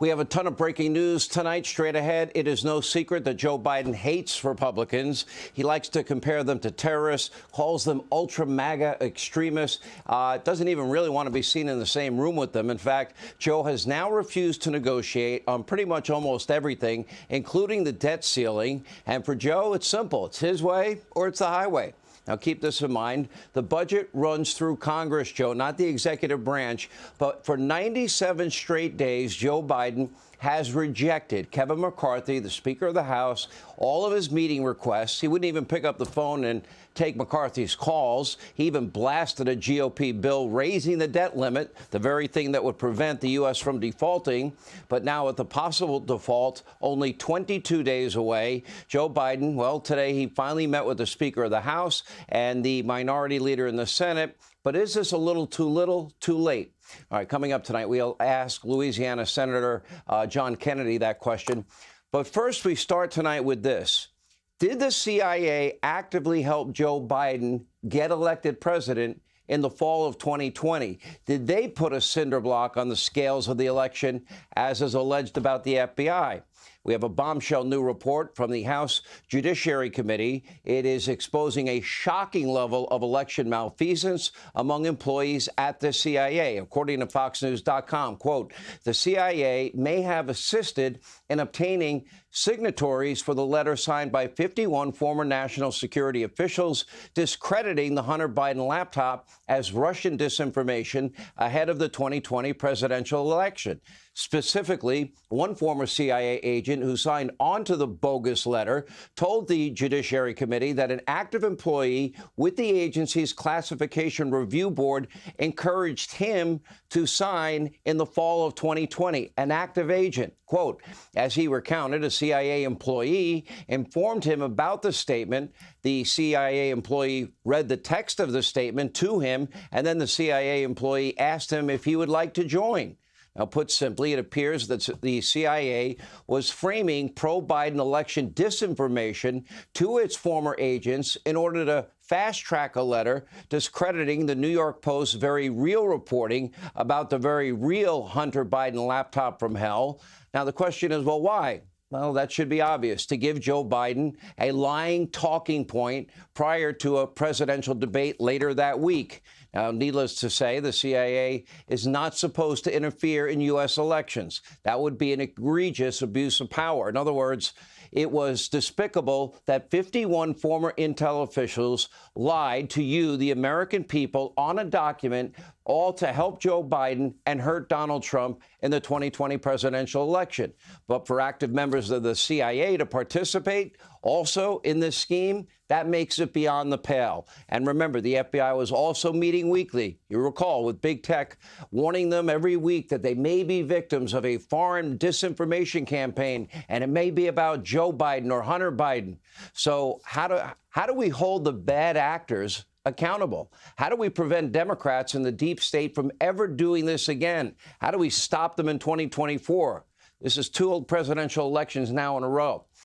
We have a ton of breaking news tonight. Straight ahead, it is no secret that Joe Biden hates Republicans. He likes to compare them to terrorists, calls them ultra-MAGA extremists, doesn't even really want to be seen in the same room with them. In fact, Joe has now refused to negotiate on pretty much almost everything, including the debt ceiling. And for Joe, it's simple. It's his way or it's the highway. Now, keep this in mind. The budget runs through Congress, Joe, not the executive branch. But for 97 straight days, Joe Biden has rejected Kevin McCarthy, the Speaker of the House, all of his meeting requests. He wouldn't even pick up the phone and take McCarthy's calls. He even blasted a GOP bill raising the debt limit, the very thing that would prevent the U.S. from defaulting. But now with the possible default only 22 days away, Joe Biden, well, today he finally met with the Speaker of the House and the minority leader in the Senate. But is this a little, too late? All right, coming up tonight, we'll ask Louisiana Senator John Hannity that question. But first, we start tonight with this. Did the CIA actively help Joe Biden get elected president in the fall of 2020? Did they put a cinder block on the scales of the election, as is alleged about the FBI? We have a bombshell new report from the House Judiciary Committee. It is exposing a shocking level of election malfeasance among employees at the CIA. According to FoxNews.com, quote, the CIA may have assisted in obtaining signatories for the letter signed by 51 former national security officials discrediting the Hunter Biden laptop as Russian disinformation ahead of the 2020 presidential election. Specifically, one former CIA agent who signed onto the bogus letter told the Judiciary Committee that an active employee with the agency's Classification Review Board encouraged him to sign in the fall of 2020, an active agent. Quote, as he recounted, a CIA employee informed him about the statement. The CIA employee read the text of the statement to him, and then the CIA employee asked him if he would like to join. Now, put simply, it appears that the CIA was framing pro-Biden election disinformation to its former agents in order to fast-track a letter discrediting the New York Post's very real reporting about the very real Hunter Biden laptop from hell. Now, the question is, well, why? Well, that should be obvious, to give Joe Biden a lying talking point prior to a presidential debate later that week. Now, needless to say, the CIA is not supposed to interfere in U.S. elections. That would be an egregious abuse of power. In other words, it was despicable that 51 former intel officials lied to you, the American people, on a document, all to help Joe Biden and hurt Donald Trump in the 2020 presidential election. But for active members of the CIA to participate also in this scheme, that makes it beyond the pale. And remember, the FBI was also meeting weekly, you recall, with big tech, warning them every week that they may be victims of a foreign disinformation campaign, and it may be about Joe Biden or Hunter Biden. So how do we hold the bad actors accountable? How do we prevent Democrats in the deep state from ever doing this again? How do we stop them in 2024? This is two presidential elections now in a row.